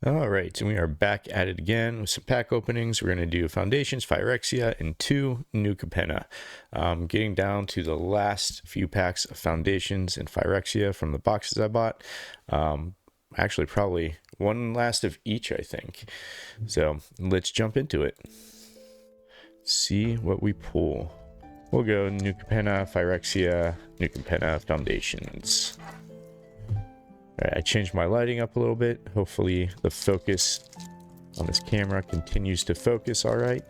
All right, so we are back at it again with some pack openings. We're going to do Foundations, Phyrexia, and 2 new Capenna. Getting down to the last few packs of Foundations and Phyrexia from the boxes I bought. Actually, probably one last of each, I think. So let's jump into it. See what we pull. We'll go new Capenna, Phyrexia, new Capenna, Foundations. Alright, I changed my lighting up a little bit. Hopefully the focus on this camera continues to focus all right.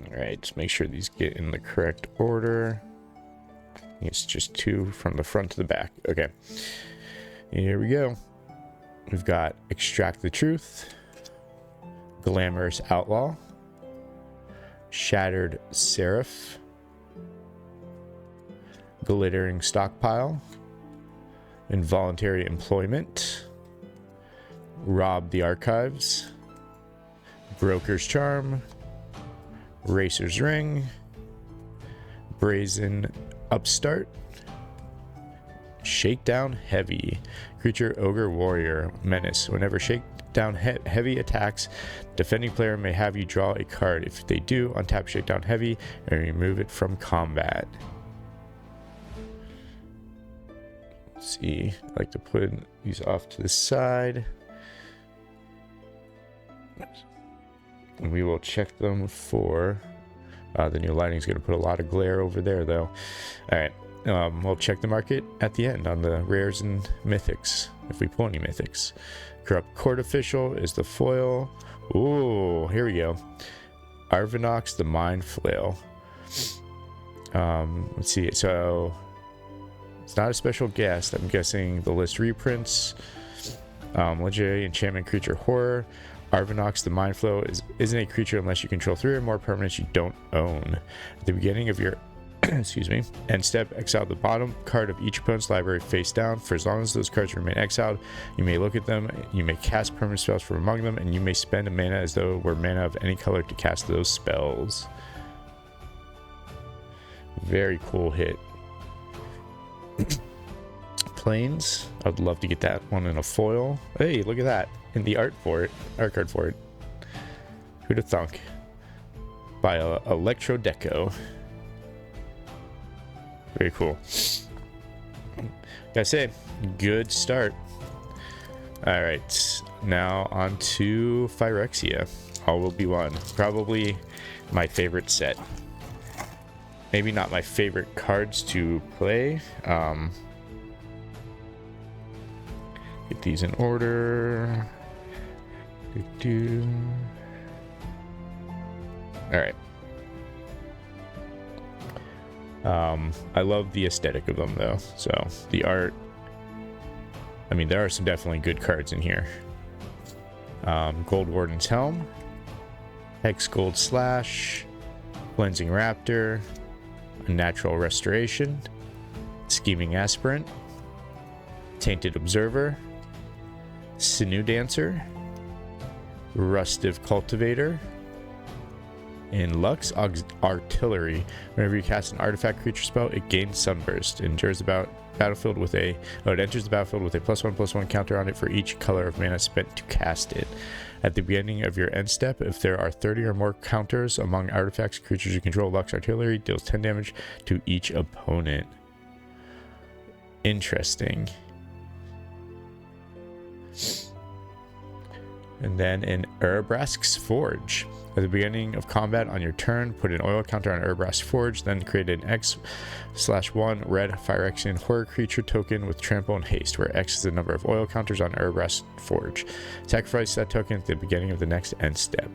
Alright, just make sure these get in the correct order. It's just 2 from the front to the back. Okay, here we go. We've got Extract the Truth, Glamorous Outlaw, Shattered Seraph, Glittering Stockpile, Involuntary Employment, Rob the Archives, Broker's Charm, Racer's Ring, Brazen Upstart, Shakedown Heavy, Creature Ogre Warrior Menace. Whenever Shakedown Heavy attacks, defending player may have you draw a card. If they do, untap Shakedown Heavy and remove it from combat. See, I like to put these off to the side. And we will check them for the new lighting is going to put a lot of glare over there though. All right, we'll check the market at the end on the rares and mythics if we pull any mythics. Corrupt Court Official is the foil. Ooh, here we go. Arvinox the Mind Flail. Let's see, so it's not a special guest. I'm guessing the list reprints. Legendary Enchantment Creature Horror. Arvinox the Mind Flail isn't a creature unless you control 3 or more permanents you don't own. At the beginning of your excuse me, end step, exile the bottom card of each opponent's library face down. For as long as those cards remain exiled, you may look at them, you may cast permanent spells from among them, and you may spend a mana as though it were mana of any color to cast those spells. Very cool hit. Planes, I'd love to get that one in a foil. Hey, look at that, in the art card for it. Who'd have thunk? By Electro Deco. Very cool. Gotta say, good start. All right, now on to Phyrexia. All will be one. Probably my favorite set. Maybe not my favorite cards to play. Get these in order. All right. I love the aesthetic of them though. So the art, I mean, there are some definitely good cards in here. Gold Warden's Helm, Hex Gold Slash, Cleansing Raptor, Unnatural Restoration, Scheming Aspirant, Tainted Observer, Sinew Dancer, Rustive Cultivator, and Lux Artillery. Whenever you cast an artifact creature spell, it gains Sunburst. It enters the battlefield with a +1/+1 counter on it for each color of mana spent to cast it. At the beginning of your end step, if there are 30 or more counters among artifacts creatures you control, Lux Artillery deals 10 damage to each opponent. Interesting. And then in Urabrask's Forge. At the beginning of combat on your turn, put an oil counter on Urabrask's Forge, then create an X/1 red Phyrexian horror creature token with trample and haste, where X is the number of oil counters on Urabrask's Forge. Sacrifice that token at the beginning of the next end step.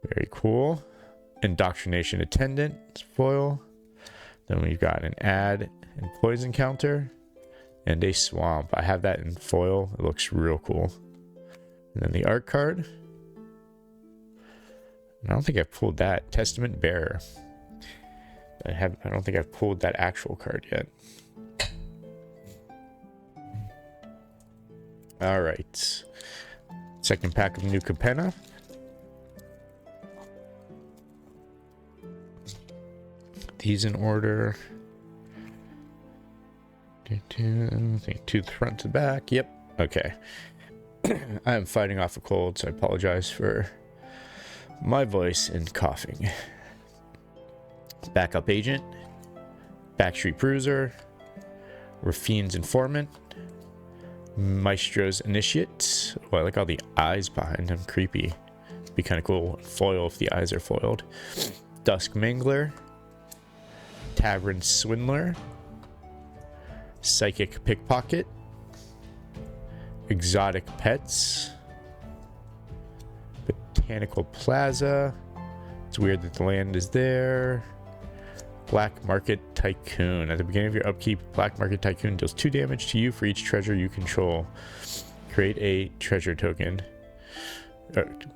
Very cool. Indoctrination Attendant foil. Then we've got an add and poison counter. And a swamp. I have that in foil. It looks real cool. And then the art card. I don't think I've pulled that. Testament Bearer. I don't think I've pulled that actual card yet. All right. Second pack of new Capenna. these in order. I think to the front to the back. Yep. Okay. I am fighting off a cold, so I apologize for my voice and coughing. Backup Agent, Backstreet Bruiser, Rafine's Informant, Maestro's Initiate. Oh, I like all the eyes behind him. Creepy. Be kind of cool. Foil if the eyes are foiled. Dusk Mangler, Tavern Swindler, Psychic Pickpocket, Exotic Pets, Botanical Plaza. It's weird that the land is there. Black Market Tycoon. At the beginning of your upkeep, Black Market Tycoon deals 2 damage to you for each treasure you control. Create a treasure token. At the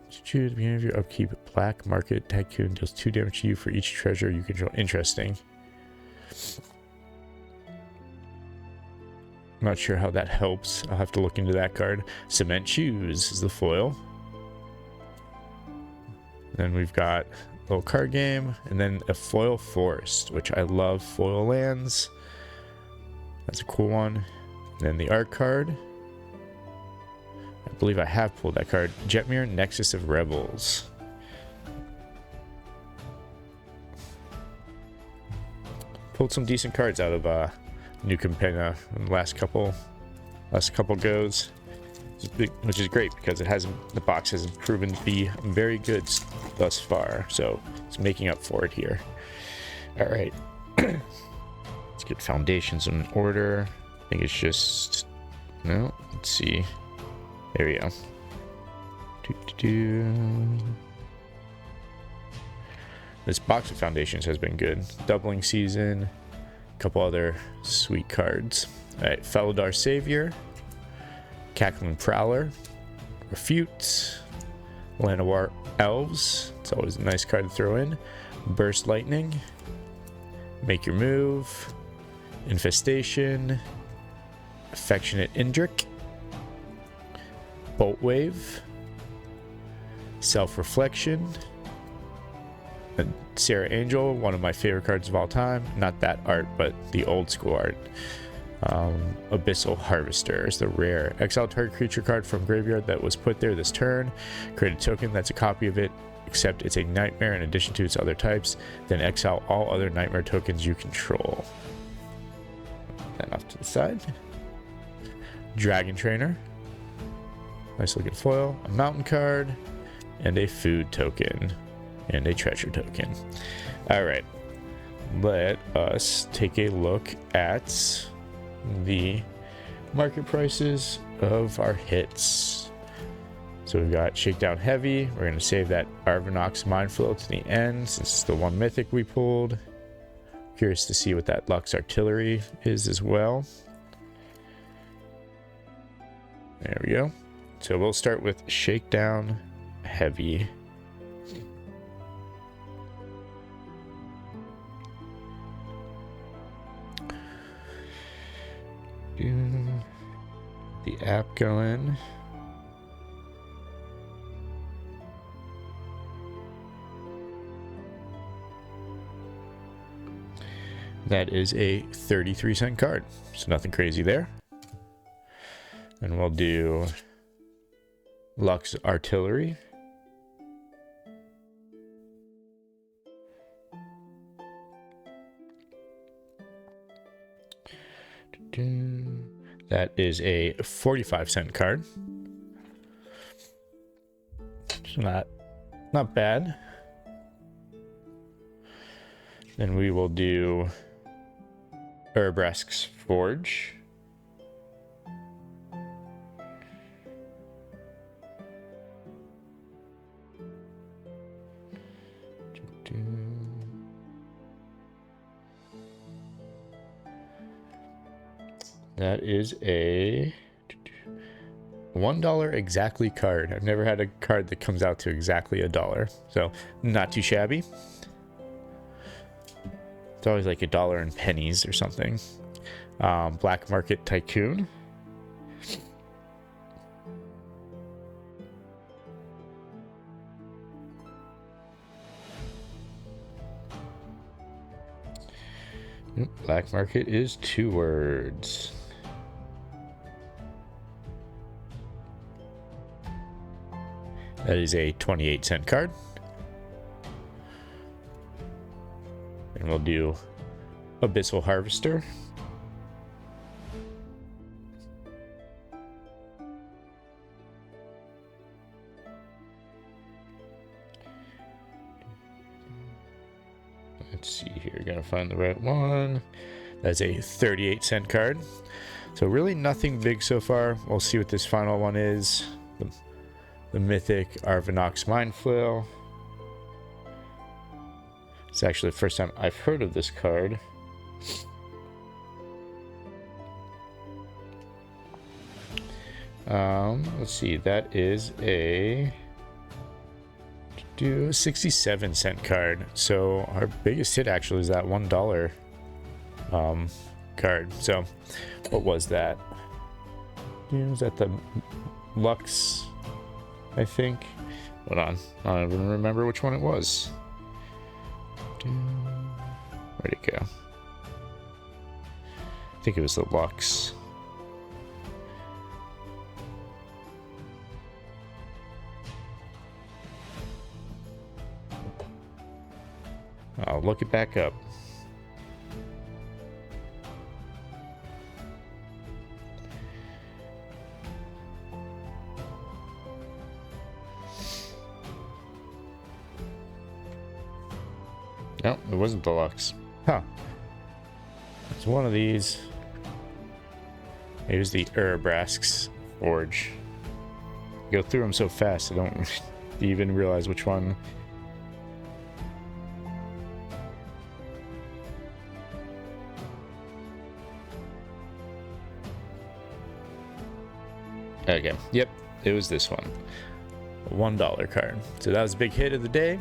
beginning of your upkeep, Black Market Tycoon deals 2 damage to you for each treasure you control. Interesting. I'm not sure how that helps. I'll have to look into that card. Cement Shoes is the foil. Then we've got a little card game, and then a foil forest, which I love foil lands. That's a cool one. And then the art card. I believe I have pulled that card. Jetmir, Nexus of Rebels. Pulled some decent cards out of New Capenna in the last couple goes, which is great because the box has proven to be very good thus far, so it's making up for it here. All right. Let's get Foundations in order. I think it's just no, let's see, there we go. This box of Foundations has been good. Doubling Season, a couple other sweet cards. All right, Felidar Savior, Cackling Prowler, Refute, Llanowar Elves. It's always a nice card to throw in. Burst Lightning, Make Your Move, Infestation, Affectionate Indrik, Bolt Wave, Self-Reflection, and Sarah Angel, one of my favorite cards of all time. Not that art, but the old school art. Abyssal Harvester is the rare. Exile target creature card from graveyard that was put there this turn. Create a token that's a copy of it, except it's a nightmare in addition to its other types. Then exile all other nightmare tokens you control. And off to the side. Dragon Trainer. Nice looking foil. A mountain card. And a food token. And a treasure token. Alright. Let us take a look at the market prices of our hits. So we've got Shakedown Heavy. We're going to save that Arvinox Mindflow to the end since it's the one mythic we pulled. Curious to see what that Lux Artillery is as well. There we go. So we'll start with Shakedown Heavy. The app going. That is a 33-cent card, so nothing crazy there. And we'll do Lux Artillery. That is a 45-cent card. It's not bad. Then we will do Urbresk's Forge. That is a $1 exactly card. I've never had a card that comes out to exactly $1, so not too shabby. It's always like $1 in pennies or something. Black Market Tycoon. Black market is 2 words. That is a 28-cent card. And we'll do Abyssal Harvester. Let's see here, gotta find the right one. That's a 38-cent card. So really nothing big so far. We'll see what this final one is. The Mythic Arvinox Mind Flail. It's actually the first time I've heard of this card. Let's see, that is a 67-cent card. So our biggest hit actually is that $1 card. So what was that? Was that the Lux, I think? Hold on, I don't even remember which one it was. Where'd it go? I think it was the Lux. I'll look it back up. No, it wasn't the Lux. Huh. It's one of these. It was the Urabrask's Forge. Go through them so fast I don't even realize which one. Okay, yep, it was this one. $1 card. So that was a big hit of the day.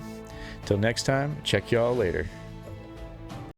Till next time, check y'all later.